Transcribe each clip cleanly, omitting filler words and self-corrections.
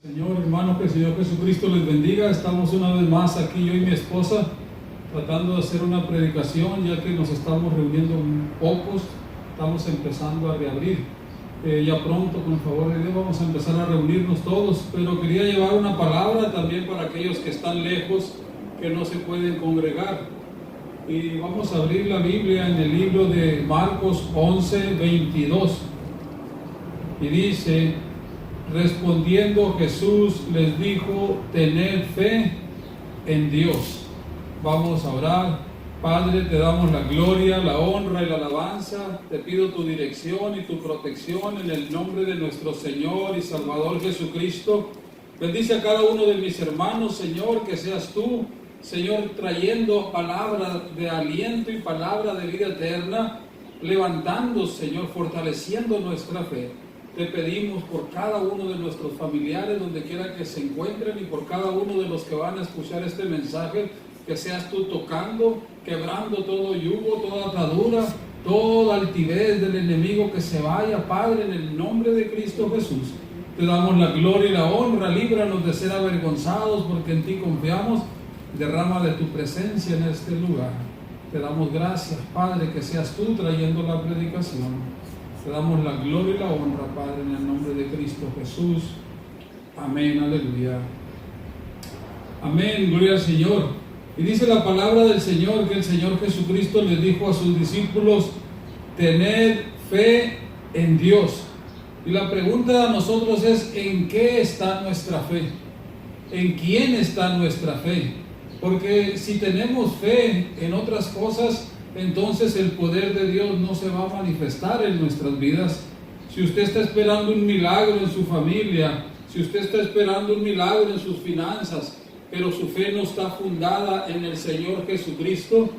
Señor, hermano, que el Señor Jesucristo les bendiga. Estamos una vez más aquí, yo y mi esposa, tratando de hacer una predicación, ya que nos estamos reuniendo pocos, estamos empezando a reabrir. Ya pronto, con el favor de Dios, vamos a empezar a reunirnos todos, pero quería llevar una palabra también para aquellos que están lejos, que no se pueden congregar. Y vamos a abrir la Biblia en el libro de Marcos 11:22. Y dice: respondiendo Jesús les dijo: tened fe en Dios. Vamos a orar. Padre, te damos la gloria, la honra y la alabanza. Te pido tu dirección y tu protección en el nombre de nuestro Señor y Salvador Jesucristo. Bendice a cada uno de mis hermanos, Señor, que seas tú, Señor, trayendo palabra de aliento y palabra de vida eterna, levantando, Señor, fortaleciendo nuestra fe. Te pedimos por cada uno de nuestros familiares, donde quiera que se encuentren, y por cada uno de los que van a escuchar este mensaje, que seas tú tocando, quebrando todo yugo, toda atadura, toda altivez del enemigo, que se vaya, Padre, en el nombre de Cristo Jesús. Te damos la gloria y la honra. Líbranos de ser avergonzados, porque en ti confiamos. Derrama de tu presencia en este lugar. Te damos gracias, Padre, que seas tú trayendo la predicación. Te damos la gloria y la honra, Padre, en el nombre de Cristo Jesús. Amén, aleluya. Amén, gloria al Señor. Y dice la palabra del Señor que el Señor Jesucristo les dijo a sus discípulos: tened fe en Dios. Y la pregunta a nosotros es: ¿en qué está nuestra fe? ¿En quién está nuestra fe? Porque si tenemos fe en otras cosas, entonces el poder de Dios no se va a manifestar en nuestras vidas. Si usted está esperando un milagro en su familia, si usted está esperando un milagro en sus finanzas, pero su fe no está fundada en el Señor Jesucristo,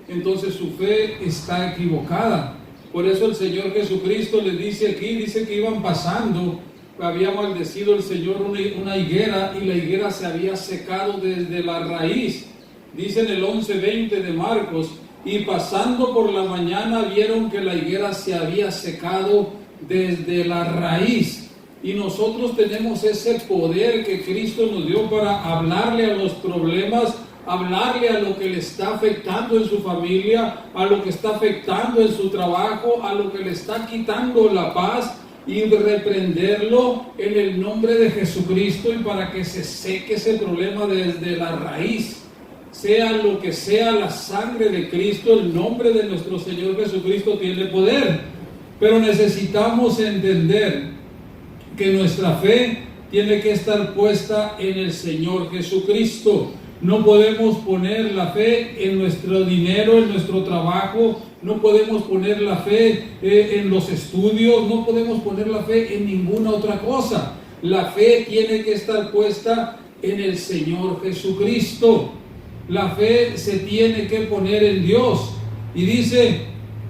entonces su fe está equivocada. Por eso el Señor Jesucristo les dice aquí, dice que iban pasando, había maldecido el Señor una higuera, y la higuera se había secado desde la raíz. Dice en el 11:20 de Marcos: y pasando por la mañana vieron que la higuera se había secado desde la raíz. Y nosotros tenemos ese poder que Cristo nos dio para hablarle a los problemas, hablarle a lo que le está afectando en su familia, a lo que está afectando en su trabajo, a lo que le está quitando la paz, y reprenderlo en el nombre de Jesucristo, y para que se seque ese problema desde la raíz. Sea lo que sea, la sangre de Cristo, el nombre de nuestro Señor Jesucristo tiene poder. Pero necesitamos entender que nuestra fe tiene que estar puesta en el Señor Jesucristo. No podemos poner la fe en nuestro dinero, en nuestro trabajo, no podemos poner la fe en los estudios, no podemos poner la fe en ninguna otra cosa. La fe tiene que estar puesta en el Señor Jesucristo. La fe se tiene que poner en Dios. Y dice: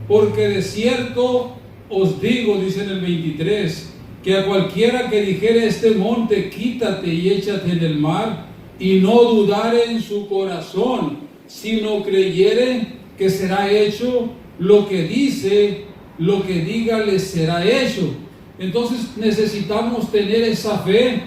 porque de cierto os digo, dice en el 23, que a cualquiera que dijere este monte: quítate y échate en el mar, y no dudare en su corazón, sino creyere que será hecho lo que dice, lo que diga le será hecho. Entonces necesitamos tener esa fe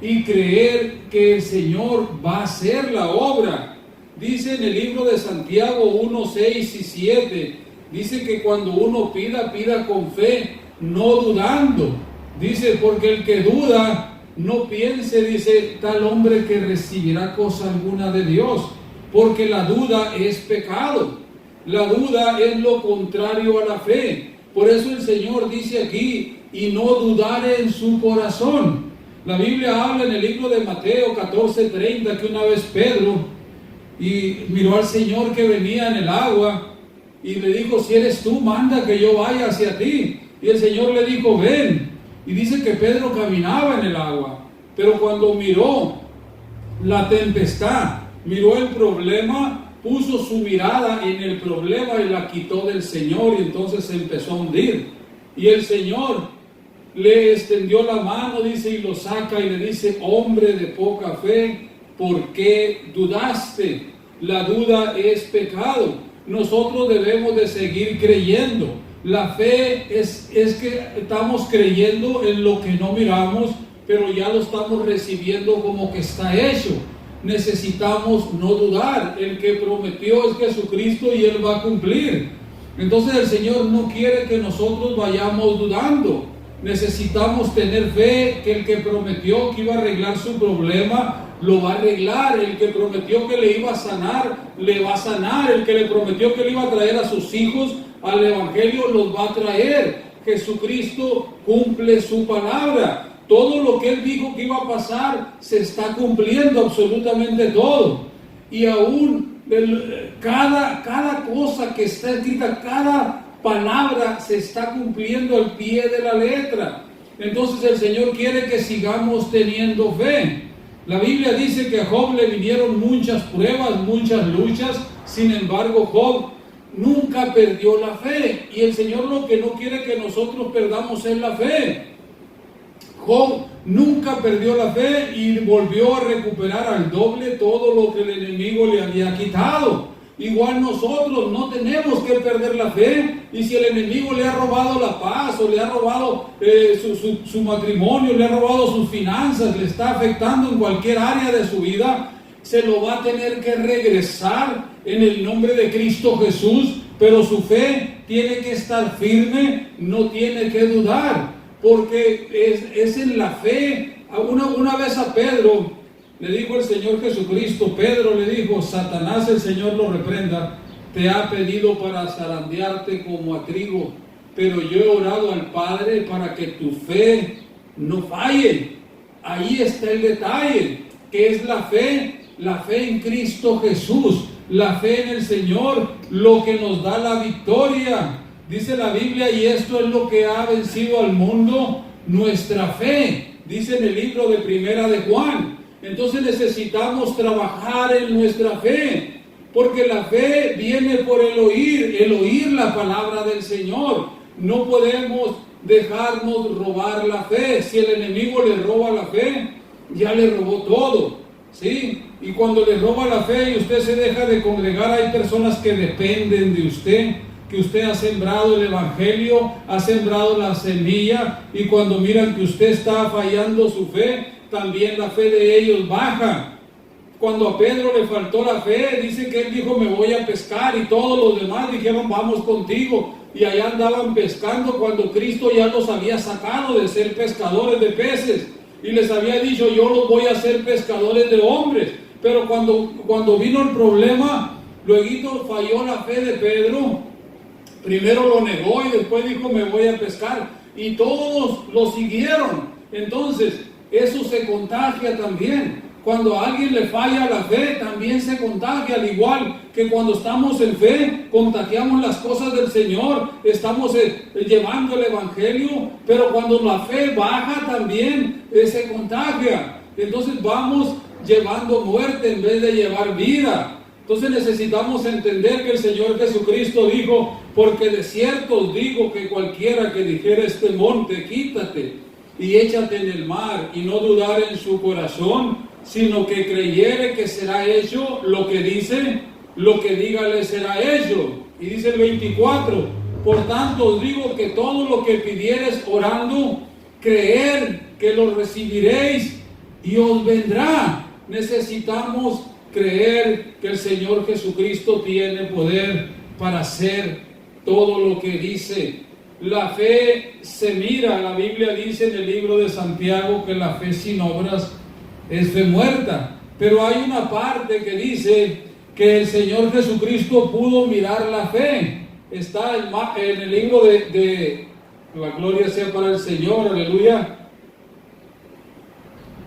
y creer que el Señor va a hacer la obra. Dice en el libro de Santiago 1:6 y 7, dice que cuando uno pida, pida con fe, no dudando. Dice: porque el que duda, no piense, dice, tal hombre que recibirá cosa alguna de Dios. Porque la duda es pecado. La duda es lo contrario a la fe. Por eso el Señor dice aquí: y no dudare en su corazón. La Biblia habla en el libro de Mateo 14:30 que una vez Pedro y miró al Señor que venía en el agua, y le dijo: si eres tú, manda que yo vaya hacia ti. Y el Señor le dijo: ven. Y dice que Pedro caminaba en el agua, pero cuando miró la tempestad, miró el problema, puso su mirada en el problema y la quitó del Señor, y entonces se empezó a hundir. Y el Señor le extendió la mano, dice, y lo saca y le dice: hombre de poca fe, ¿por qué dudaste? La duda es pecado. Nosotros debemos de seguir creyendo. La fe es que estamos creyendo en lo que no miramos, pero ya lo estamos recibiendo como que está hecho. Necesitamos no dudar. El que prometió es Jesucristo y Él va a cumplir. Entonces el Señor no quiere que nosotros vayamos dudando. Necesitamos tener fe que el que prometió que iba a arreglar su problema, lo va a arreglar. El que prometió que le iba a sanar, le va a sanar. El que le prometió que le iba a traer a sus hijos al Evangelio, los va a traer. Jesucristo cumple su palabra. Todo lo que Él dijo que iba a pasar, se está cumpliendo absolutamente todo. Y aún cada cosa que está escrita, cada palabra se está cumpliendo al pie de la letra. Entonces el Señor quiere que sigamos teniendo fe. La Biblia dice que a Job le vinieron muchas pruebas, muchas luchas. Sin embargo, Job nunca perdió la fe. Y el Señor lo que no quiere que nosotros perdamos es la fe. Job nunca perdió la fe y volvió a recuperar al doble todo lo que el enemigo le había quitado. Igual nosotros no tenemos que perder la fe, y si el enemigo le ha robado la paz, o le ha robado su matrimonio, le ha robado sus finanzas, le está afectando en cualquier área de su vida, se lo va a tener que regresar en el nombre de Cristo Jesús, pero su fe tiene que estar firme, no tiene que dudar. Porque es en la fe. Una vez a Pedro le dijo el Señor Jesucristo, Pedro le dijo, Satanás, el Señor lo reprenda, te ha pedido para zarandearte como a trigo, pero yo he orado al Padre para que tu fe no falle. Ahí está el detalle, que es la fe en Cristo Jesús, la fe en el Señor, lo que nos da la victoria. Dice la Biblia, y esto es lo que ha vencido al mundo, nuestra fe. Dice en el libro de Primera de Juan. Entonces necesitamos trabajar en nuestra fe, porque la fe viene por el oír la palabra del Señor. No podemos dejarnos robar la fe. Si el enemigo le roba la fe, ya le robó todo, ¿sí? Y cuando le roba la fe y usted se deja de congregar, hay personas que dependen de usted, que usted ha sembrado el Evangelio, ha sembrado la semilla, y cuando miran que usted está fallando su fe, también la fe de ellos baja. Cuando a Pedro le faltó la fe, dice que él dijo, me voy a pescar, y todos los demás dijeron, vamos contigo, y allá andaban pescando cuando Cristo ya los había sacado de ser pescadores de peces, y les había dicho, yo los voy a hacer pescadores de hombres. Pero cuando vino el problema, luego falló la fe de Pedro. Primero lo negó y después dijo, me voy a pescar. Y todos lo siguieron. Entonces, eso se contagia también. Cuando a alguien le falla la fe, también se contagia. Al igual que cuando estamos en fe, contagiamos las cosas del Señor. Estamos llevando el Evangelio. Pero cuando la fe baja, también se contagia. Entonces vamos llevando muerte en vez de llevar vida. Entonces necesitamos entender que el Señor Jesucristo dijo, porque de cierto os digo que cualquiera que dijera este monte, quítate y échate en el mar, y no dudar en su corazón, sino que creyere que será hecho lo que dice, lo que diga le será hecho. Y dice el 24, por tanto os digo que todo lo que pidiereis orando, creer que lo recibiréis y os vendrá. Necesitamos creer que el Señor Jesucristo tiene poder para hacer todo lo que dice. La fe se mira. La Biblia dice en el libro de Santiago que la fe sin obras es fe muerta. Pero hay una parte que dice que el Señor Jesucristo pudo mirar la fe. Está en el libro de la gloria sea para el Señor, aleluya.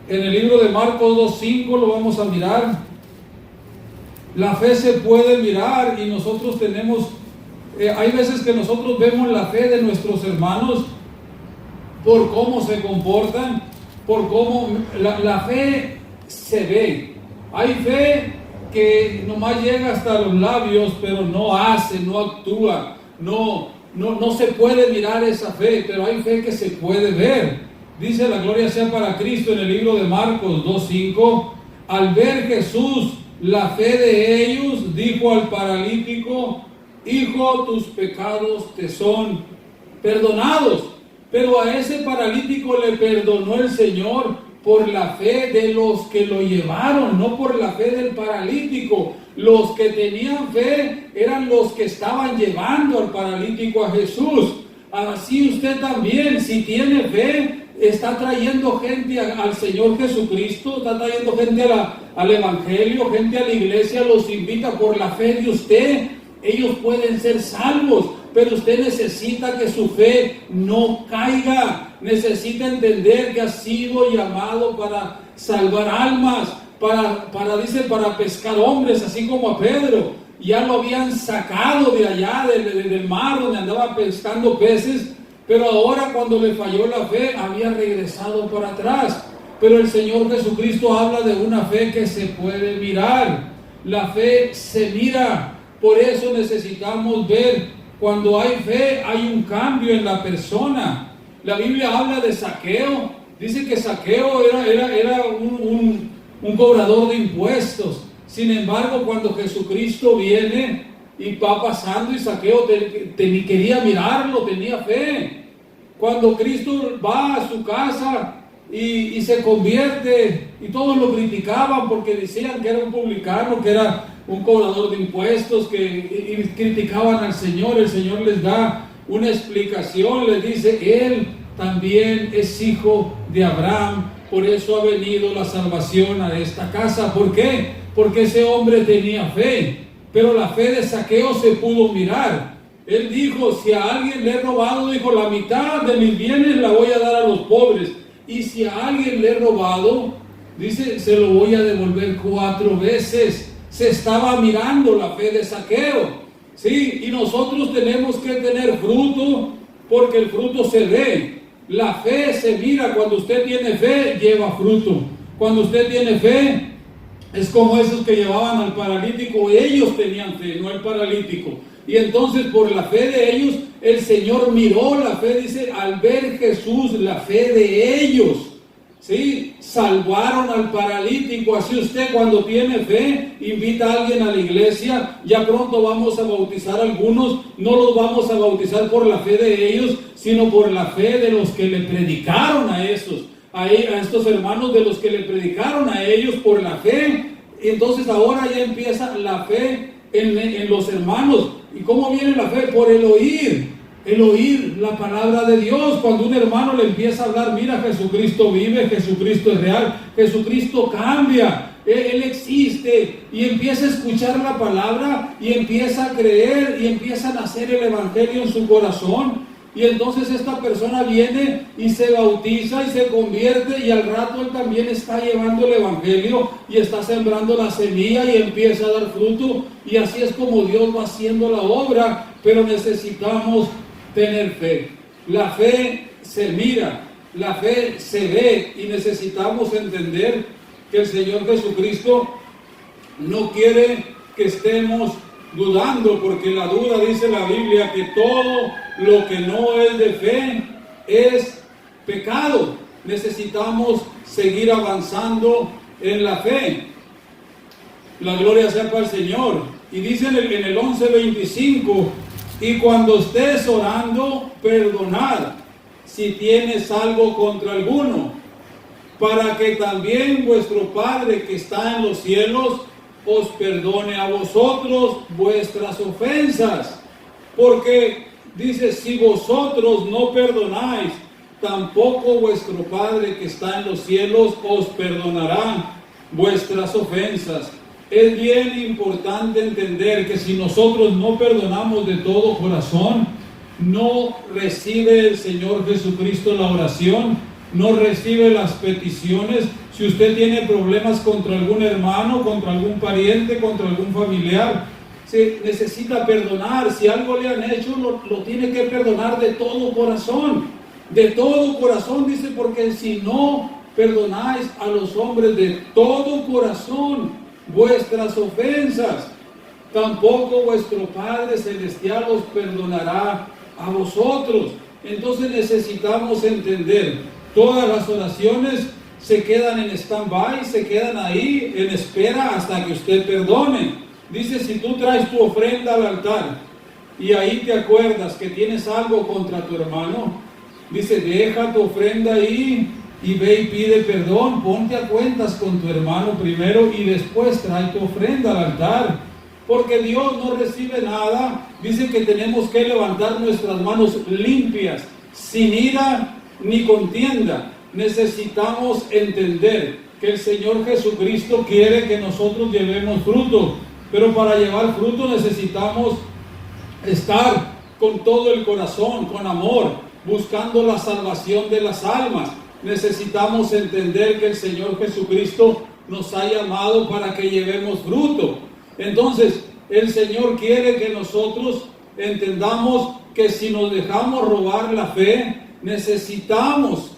En el libro de Marcos 2:5 lo vamos a mirar. La fe se puede mirar, y nosotros tenemos, hay veces que nosotros vemos la fe de nuestros hermanos por cómo se comportan, por cómo la fe se ve. Hay fe que nomás llega hasta los labios, pero no hace, no actúa, no se puede mirar esa fe, pero hay fe que se puede ver. Dice la gloria sea para Cristo en el libro de Marcos 2:5, al ver Jesús la fe de ellos, dijo al paralítico, hijo, tus pecados te son perdonados. Pero a ese paralítico le perdonó el Señor por la fe de los que lo llevaron, no por la fe del paralítico. Los que tenían fe eran los que estaban llevando al paralítico a Jesús. Así usted también, si tiene fe, está trayendo gente al Señor Jesucristo, está trayendo gente al Evangelio, gente a la iglesia, los invita por la fe de usted. Ellos pueden ser salvos, pero usted necesita que su fe no caiga. Necesita entender que ha sido llamado para salvar almas, para pescar hombres, así como a Pedro. Ya lo habían sacado de allá, del mar donde andaba pescando peces, pero ahora cuando le falló la fe, había regresado para atrás. Pero el Señor Jesucristo habla de una fe que se puede mirar. La fe se mira. Por eso necesitamos ver, cuando hay fe, hay un cambio en la persona. La Biblia habla de Zaqueo. Dice que Zaqueo era un cobrador de impuestos. Sin embargo, cuando Jesucristo viene y va pasando, y Zaqueo ni quería mirarlo, tenía fe. Cuando Cristo va a su casa y se convierte, y todos lo criticaban porque decían que era un publicano, que era un cobrador de impuestos, y criticaban al Señor. El Señor les da una explicación, les dice: Él también es hijo de Abraham, por eso ha venido la salvación a esta casa. ¿Por qué? Porque ese hombre tenía fe, pero la fe de Zaqueo se pudo mirar. Él dijo: si a alguien le he robado, dijo, la mitad de mis bienes la voy a dar a los pobres. Y si a alguien le he robado, dice, se lo voy a devolver 4 veces. Se estaba mirando la fe de Zaqueo. Sí, y nosotros tenemos que tener fruto, porque el fruto se ve. La fe se mira. Cuando usted tiene fe, lleva fruto. Cuando usted tiene fe, es como esos que llevaban al paralítico. Ellos tenían fe, no el paralítico. Y entonces por la fe de ellos, el Señor miró la fe, dice, al ver Jesús la fe de ellos, ¿sí? Salvaron al paralítico. Así usted, cuando tiene fe, invita a alguien a la iglesia. Ya pronto vamos a bautizar a algunos. No los vamos a bautizar por la fe de ellos, sino por la fe de los que le predicaron a estos hermanos, de los que le predicaron a ellos por la fe. Entonces ahora ya empieza la fe en los hermanos. ¿Y cómo viene la fe? Por el oír la palabra de Dios. Cuando un hermano le empieza a hablar: mira, Jesucristo vive, Jesucristo es real, Jesucristo cambia, Él existe, y empieza a escuchar la palabra y empieza a creer y empieza a nacer el evangelio en su corazón. Y entonces esta persona viene y se bautiza y se convierte, y al rato él también está llevando el evangelio y está sembrando la semilla y empieza a dar fruto. Y así es como Dios va haciendo la obra. Pero necesitamos tener fe. La fe se mira, la fe se ve, y necesitamos entender que el Señor Jesucristo no quiere que estemos dudando, porque la duda, dice la Biblia, que todo lo que no es de fe es pecado. Necesitamos seguir avanzando en la fe. La gloria sea para el Señor. Y dice en el 11:25: y cuando estés orando, perdonad si tienes algo contra alguno, para que también vuestro Padre que está en los cielos os perdone a vosotros vuestras ofensas. Porque dice: si vosotros no perdonáis, tampoco vuestro Padre que está en los cielos os perdonará vuestras ofensas. Es bien importante entender que si nosotros no perdonamos de todo corazón, no recibe el Señor Jesucristo la oración, no recibe las peticiones. Si usted tiene problemas contra algún hermano, contra algún pariente, contra algún familiar, se necesita perdonar. Si algo le han hecho, lo tiene que perdonar de todo corazón. De todo corazón, dice, porque si no perdonáis a los hombres de todo corazón vuestras ofensas, tampoco vuestro Padre Celestial os perdonará a vosotros. Entonces necesitamos entender, todas las oraciones se quedan en stand-by, se quedan ahí en espera hasta que usted perdone. Dice: si tú traes tu ofrenda al altar y ahí te acuerdas que tienes algo contra tu hermano, Dice, deja tu ofrenda ahí y ve y pide perdón, ponte a cuentas con tu hermano primero y después trae tu ofrenda al altar, porque Dios no recibe nada. Dice que tenemos que levantar nuestras manos limpias, sin ira ni contienda. Necesitamos entender que el Señor Jesucristo quiere que nosotros llevemos fruto, pero para llevar fruto necesitamos estar con todo el corazón, con amor, buscando la salvación de las almas. Necesitamos entender que el Señor Jesucristo nos ha llamado para que llevemos fruto. Entonces, el Señor quiere que nosotros entendamos que si nos dejamos robar la fe, necesitamos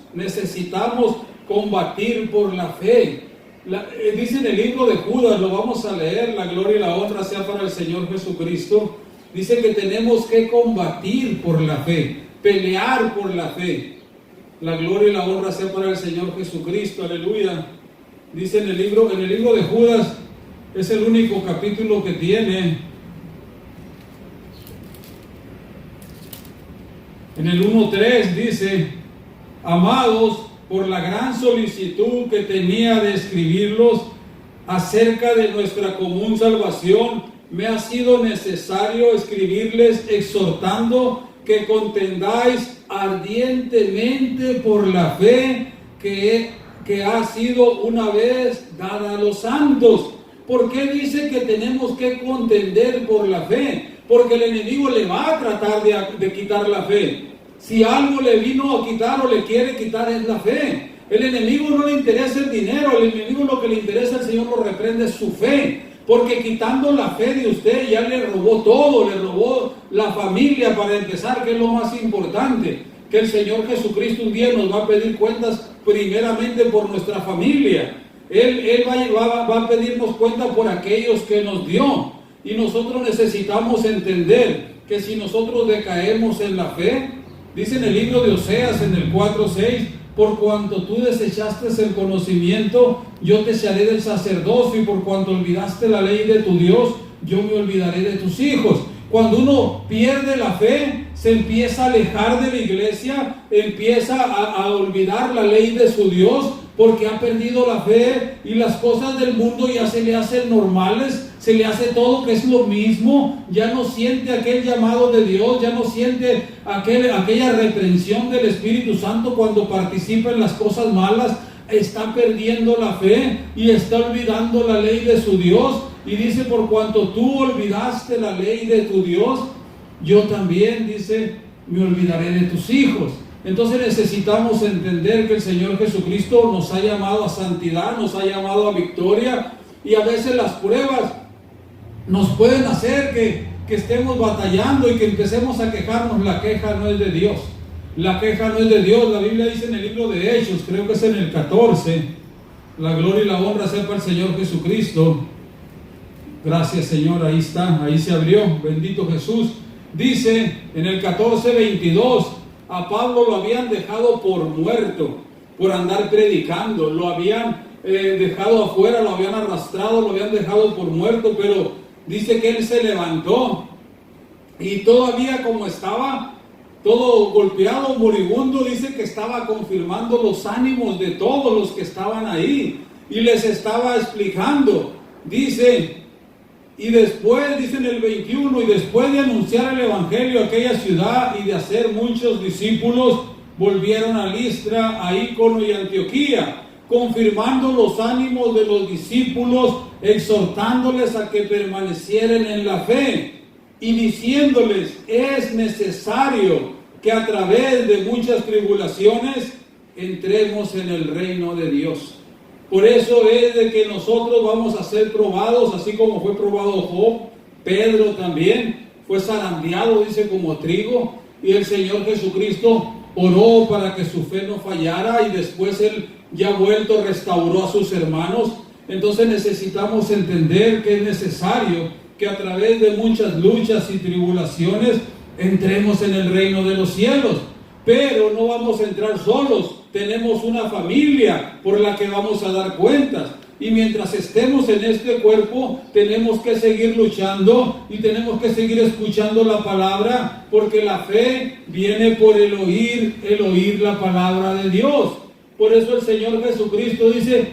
combatir por la fe. Dice en el libro de Judas, lo vamos a leer, la gloria y la honra sea para el Señor Jesucristo. Dice que tenemos que combatir por la fe, pelear por la fe. La gloria y la honra sea para el Señor Jesucristo, aleluya. Dice en el libro de Judas, es el único capítulo que tiene. En el 1:3 dice, amados, por la gran solicitud que tenía de escribirlos acerca de nuestra común salvación, me ha sido necesario escribirles exhortando que contendáis ardientemente por la fe que ha sido una vez dada a los santos. ¿Por qué dice que tenemos que contender por la fe? Porque el enemigo le va a tratar de quitar la fe. Si algo le vino a quitar o le quiere quitar es la fe. El enemigo no le interesa el dinero, el enemigo lo que le interesa, el Señor lo reprende, es su fe. Porque quitando la fe de usted ya le robó todo, le robó la familia para empezar, que es lo más importante. Que el Señor Jesucristo un día nos va a pedir cuentas primeramente por nuestra familia. Él va a pedirnos cuenta por aquellos que nos dio. Y nosotros necesitamos entender que si nosotros decaemos en la fe, dice en el libro de Oseas en el 4:6, por cuanto tú desechaste el conocimiento, yo te echaré del sacerdocio, y por cuanto olvidaste la ley de tu Dios, yo me olvidaré de tus hijos. Cuando uno pierde la fe, se empieza a alejar de la iglesia, empieza a olvidar la ley de su Dios, porque ha perdido la fe y las cosas del mundo ya se le hacen normales, se le hace todo que es lo mismo, ya no siente aquel llamado de Dios, ya no siente aquella reprensión del Espíritu Santo cuando participa en las cosas malas. Está perdiendo la fe y está olvidando la ley de su Dios. Y dice, por cuanto tú olvidaste la ley de tu Dios, yo también, dice, me olvidaré de tus hijos. Entonces necesitamos entender que el Señor Jesucristo nos ha llamado a santidad, nos ha llamado a victoria, y a veces las pruebas nos pueden hacer que estemos batallando y que empecemos a quejarnos. La queja no es de Dios. La queja no es de Dios. La Biblia dice en el libro de Hechos, creo que es en el 14, la gloria y la honra sea para el Señor Jesucristo. Gracias, Señor, ahí está, ahí se abrió, bendito Jesús. Dice en el 14:22, a Pablo lo habían dejado por muerto, por andar predicando, lo habían dejado afuera, lo habían arrastrado, lo habían dejado por muerto, pero dice que él se levantó y todavía como estaba todo golpeado, moribundo, dice que estaba confirmando los ánimos de todos los que estaban ahí y les estaba explicando. Dice, y después, dice en el 21, y después de anunciar el evangelio a aquella ciudad y de hacer muchos discípulos, volvieron a Listra, a Ícono y Antioquía, confirmando los ánimos de los discípulos, exhortándoles a que permanecieran en la fe y diciéndoles, es necesario que a través de muchas tribulaciones entremos en el reino de Dios. Por eso es de que nosotros vamos a ser probados, así como fue probado Job. Pedro también fue zarandeado, dice, como trigo, y el Señor Jesucristo oró para que su fe no fallara, y después él, ya vuelto, restauró a sus hermanos. Entonces necesitamos entender que es necesario que a través de muchas luchas y tribulaciones entremos en el reino de los cielos. Pero no vamos a entrar solos, tenemos una familia por la que vamos a dar cuentas. Y mientras estemos en este cuerpo, tenemos que seguir luchando y tenemos que seguir escuchando la palabra, porque la fe viene por el oír la palabra de Dios. Por eso el Señor Jesucristo dice,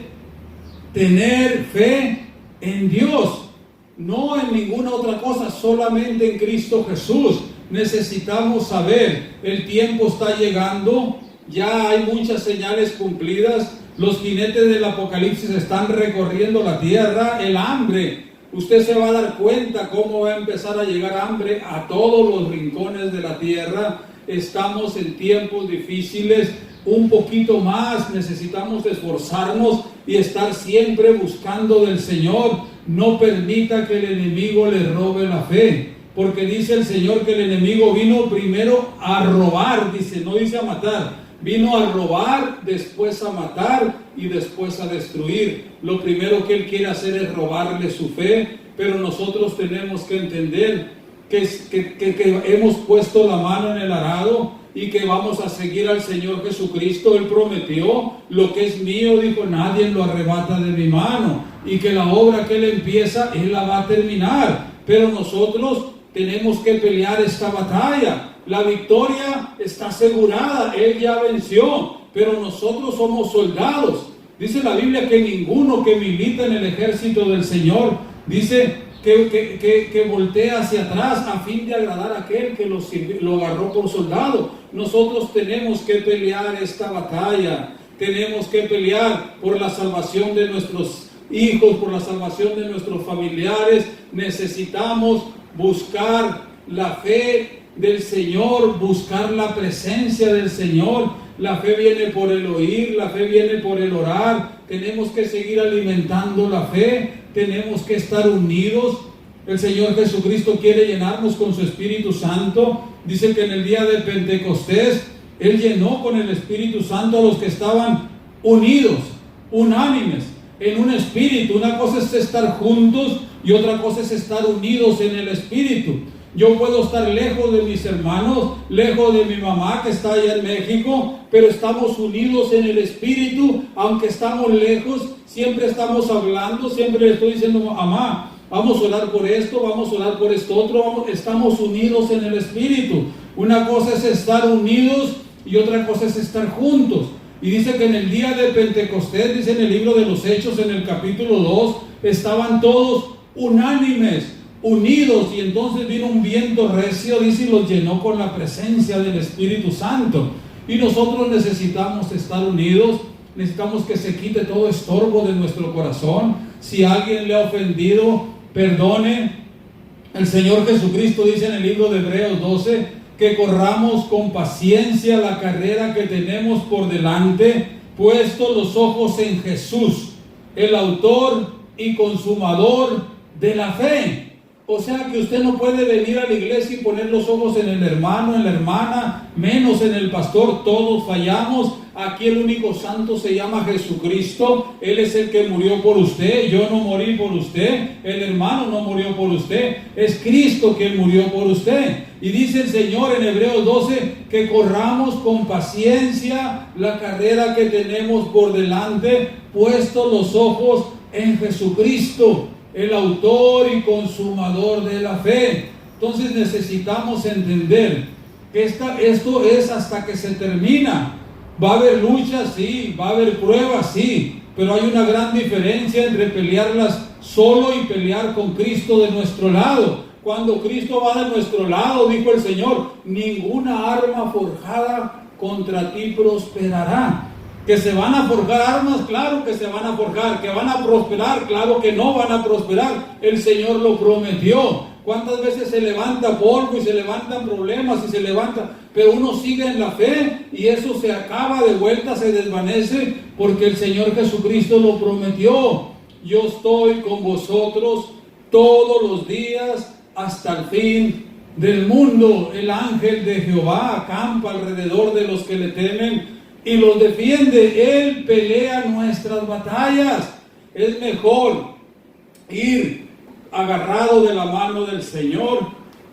tener fe en Dios, no en ninguna otra cosa, solamente en Cristo Jesús. Necesitamos saber, el tiempo está llegando, ya hay muchas señales cumplidas. Los jinetes del Apocalipsis están recorriendo la tierra. El hambre, usted se va a dar cuenta cómo va a empezar a llegar hambre a todos los rincones de la tierra. Estamos en tiempos difíciles. Un poquito más necesitamos esforzarnos y estar siempre buscando del Señor. No permita que el enemigo le robe la fe, porque dice el Señor que el enemigo vino primero a robar, dice, no dice a matar. Vino a robar, después a matar y después a destruir. Lo primero que él quiere hacer es robarle su fe, pero nosotros tenemos que entender que hemos puesto la mano en el arado y que vamos a seguir al Señor Jesucristo. Él prometió, lo que es mío, dijo, nadie lo arrebata de mi mano, y que la obra que Él empieza, Él la va a terminar. Pero nosotros tenemos que pelear esta batalla. La victoria está asegurada, Él ya venció, pero nosotros somos soldados. Dice la Biblia que ninguno que milita en el ejército del Señor, dice que voltea hacia atrás a fin de agradar a aquel que lo agarró por soldado. Nosotros tenemos que pelear esta batalla, tenemos que pelear por la salvación de nuestros hijos, por la salvación de nuestros familiares. Necesitamos buscar la fe del Señor, buscar la presencia del Señor. La fe viene por el oír, la fe viene por el orar. Tenemos que seguir alimentando la fe, tenemos que estar unidos. El Señor Jesucristo quiere llenarnos con su Espíritu Santo. Dice que en el día de Pentecostés Él llenó con el Espíritu Santo a los que estaban unidos, unánimes, en un espíritu. Una cosa es estar juntos y otra cosa es estar unidos en el Espíritu. Yo puedo estar lejos de mis hermanos, lejos de mi mamá que está allá en México, pero estamos unidos en el Espíritu. Aunque estamos lejos, siempre estamos hablando, siempre le estoy diciendo, mamá, vamos a orar por esto, vamos a orar por esto otro. Estamos unidos en el Espíritu. Una cosa es estar unidos y otra cosa es estar juntos. Y dice que en el día de Pentecostés, dice en el libro de los Hechos, en el capítulo 2, estaban todos unánimes, unidos, y entonces vino un viento recio, dice, y los llenó con la presencia del Espíritu Santo. Y nosotros necesitamos estar unidos, necesitamos que se quite todo estorbo de nuestro corazón. Si alguien le ha ofendido, perdone. El Señor Jesucristo dice en el libro de Hebreos 12, que corramos con paciencia la carrera que tenemos por delante, puestos los ojos en Jesús, el autor y consumador de la fe. O sea que usted no puede venir a la iglesia y poner los ojos en el hermano, en la hermana, menos en el pastor. Todos fallamos. Aquí el único santo se llama Jesucristo. Él es el que murió por usted. Yo no morí por usted. El hermano no murió por usted. Es Cristo quien murió por usted. Y dice el Señor en Hebreos 12 que corramos con paciencia la carrera que tenemos por delante, puestos los ojos en Jesucristo, el autor y consumador de la fe. Entonces necesitamos entender que esto es hasta que se termina. Va a haber luchas, sí, va a haber pruebas, sí, pero hay una gran diferencia entre pelearlas solo y pelear con Cristo de nuestro lado. Cuando Cristo va de nuestro lado, dijo el Señor, ninguna arma forjada contra ti prosperará. Que se van a forjar armas, claro que se van a forjar. Que van a prosperar, claro que no van a prosperar. El Señor lo prometió. ¿Cuántas veces se levanta polvo y se levantan problemas y se levanta? Pero uno sigue en la fe y eso se acaba de vuelta, se desvanece, porque el Señor Jesucristo lo prometió. Yo estoy con vosotros todos los días hasta el fin del mundo. El ángel de Jehová acampa alrededor de los que le temen y los defiende. Él pelea nuestras batallas. Es mejor ir agarrado de la mano del Señor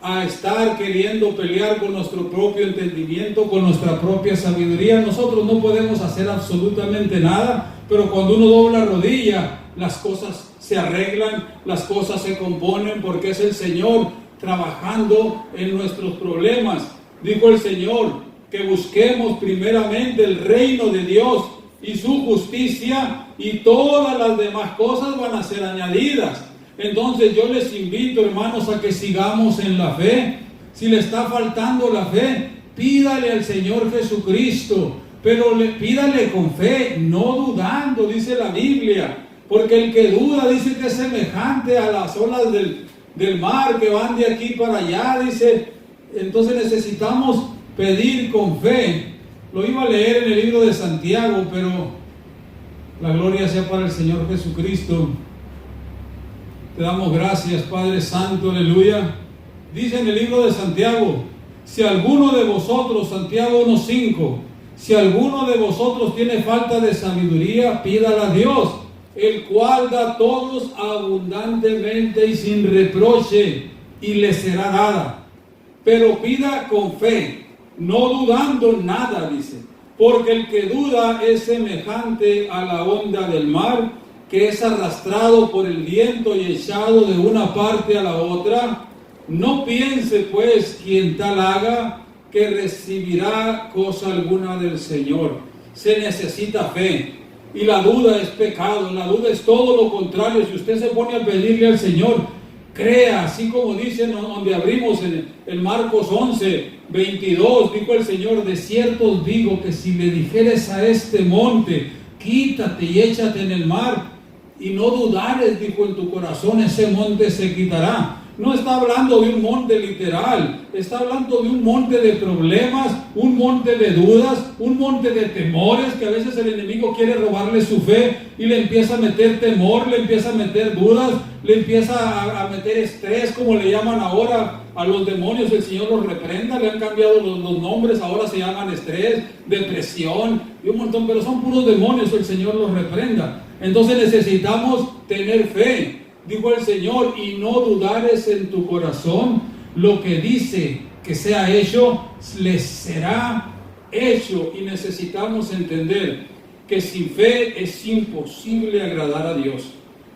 a estar queriendo pelear con nuestro propio entendimiento, con nuestra propia sabiduría. Nosotros no podemos hacer absolutamente nada, pero cuando uno dobla rodilla, las cosas se arreglan, las cosas se componen, porque es el Señor trabajando en nuestros problemas. Dijo el Señor que busquemos primeramente el reino de Dios y su justicia, y todas las demás cosas van a ser añadidas. Entonces yo les invito, hermanos, a que sigamos en la fe. Si le está faltando la fe, pídale al Señor Jesucristo, pero pídale con fe, no dudando, dice la Biblia, porque el que duda dice que es semejante a las olas del mar que van de aquí para allá, dice. Entonces necesitamos pedir con fe. Lo iba a leer en el libro de Santiago, pero la gloria sea para el Señor Jesucristo. Te damos gracias, Padre Santo, aleluya. Dice en el libro de Santiago: si alguno de vosotros, Santiago 1:5, si alguno de vosotros tiene falta de sabiduría, pídala a Dios, el cual da a todos abundantemente y sin reproche, y le será dada. Pero pida con fe, no dudando nada, dice, porque el que duda es semejante a la onda del mar, que es arrastrado por el viento y echado de una parte a la otra. No piense pues quien tal haga que recibirá cosa alguna del Señor. Se necesita fe, y la duda es pecado, la duda es todo lo contrario. Si usted se pone a pedirle al Señor, crea, así como dicen donde abrimos en Marcos 11:22, dijo el Señor: de cierto os digo que si le dijeres a este monte, quítate y échate en el mar, y no dudares, dijo, en tu corazón, ese monte se quitará. No está hablando de un monte literal, está hablando de un monte de problemas, un monte de dudas, un monte de temores, que a veces el enemigo quiere robarle su fe y le empieza a meter temor, le empieza a meter dudas, le empieza a meter estrés, como le llaman ahora a los demonios. El Señor los reprenda, le han cambiado los nombres, ahora se llaman estrés, depresión y un montón, pero son puros demonios, el Señor los reprenda. Entonces necesitamos tener fe. Dijo el Señor: y no dudares en tu corazón, lo que dice que sea hecho, les será hecho. Y necesitamos entender que sin fe es imposible agradar a Dios.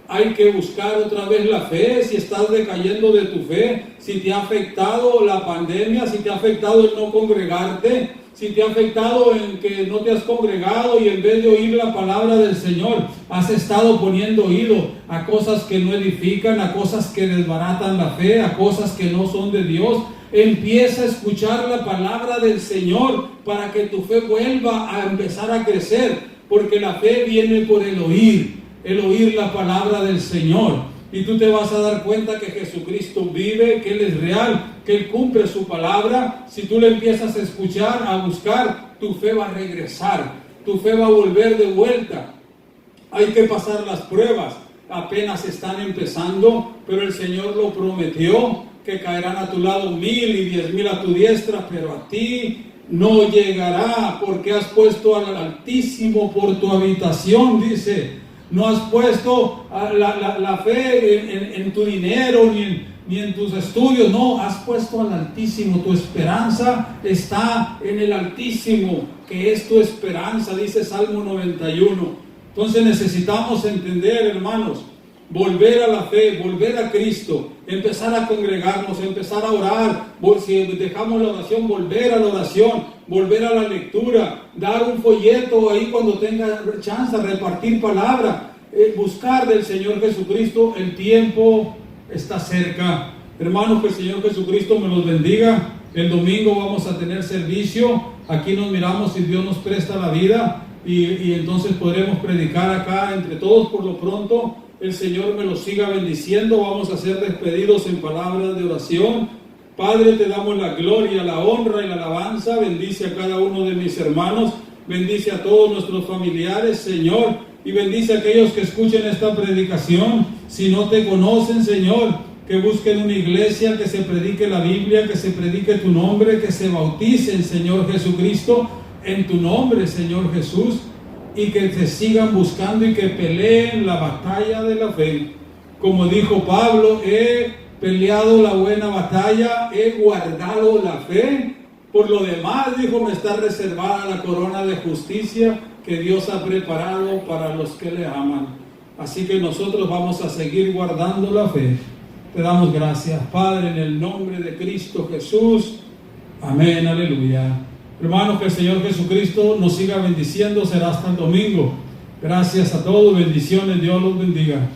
Hay que buscar otra vez la fe. Si estás decayendo de tu fe, si te ha afectado la pandemia, si te ha afectado el no congregarte, si te ha afectado en que no te has congregado y en vez de oír la palabra del Señor, has estado poniendo oído a cosas que no edifican, a cosas que desbaratan la fe, a cosas que no son de Dios, empieza a escuchar la palabra del Señor para que tu fe vuelva a empezar a crecer, porque la fe viene por el oír la palabra del Señor. Y tú te vas a dar cuenta que Jesucristo vive, que Él es real, que Él cumple su palabra. Si tú le empiezas a escuchar, a buscar, tu fe va a regresar, tu fe va a volver de vuelta. Hay que pasar las pruebas, apenas están empezando, pero el Señor lo prometió, que caerán a tu lado 1000 y 10,000 a tu diestra, pero a ti no llegará, porque has puesto al Altísimo por tu habitación, dice. No has puesto la fe en tu dinero ni en tus estudios, no, has puesto al Altísimo. Tu esperanza está en el Altísimo, que es tu esperanza, dice Salmo 91. Entonces necesitamos entender, hermanos, volver a la fe, volver a Cristo, empezar a congregarnos, empezar a orar. Si dejamos la oración, volver a la oración, volver a la lectura, dar un folleto ahí cuando tenga chance, repartir palabra, buscar del Señor Jesucristo. El tiempo está cerca. Hermanos, que el Señor Jesucristo me los bendiga. El domingo vamos a tener servicio. Aquí nos miramos si Dios nos presta la vida y entonces podremos predicar acá entre todos. Por lo pronto, el Señor me los siga bendiciendo. Vamos a ser despedidos en palabras de oración. Padre, te damos la gloria, la honra y la alabanza. Bendice a cada uno de mis hermanos. Bendice a todos nuestros familiares, Señor. Y bendice a aquellos que escuchen esta predicación. Si no te conocen, Señor, que busquen una iglesia, que se predique la Biblia, que se predique tu nombre, que se bauticen, Señor Jesucristo, en tu nombre, Señor Jesús. Y que te sigan buscando y que peleen la batalla de la fe. Como dijo Pablo, he peleado la buena batalla, he guardado la fe. Por lo demás, dijo, me está reservada la corona de justicia, que Dios ha preparado para los que le aman. Así que nosotros vamos a seguir guardando la fe. Te damos gracias, Padre, en el nombre de Cristo Jesús. Amén, aleluya. Hermanos, que el Señor Jesucristo nos siga bendiciendo. Será hasta el domingo. Gracias a todos, bendiciones, Dios los bendiga.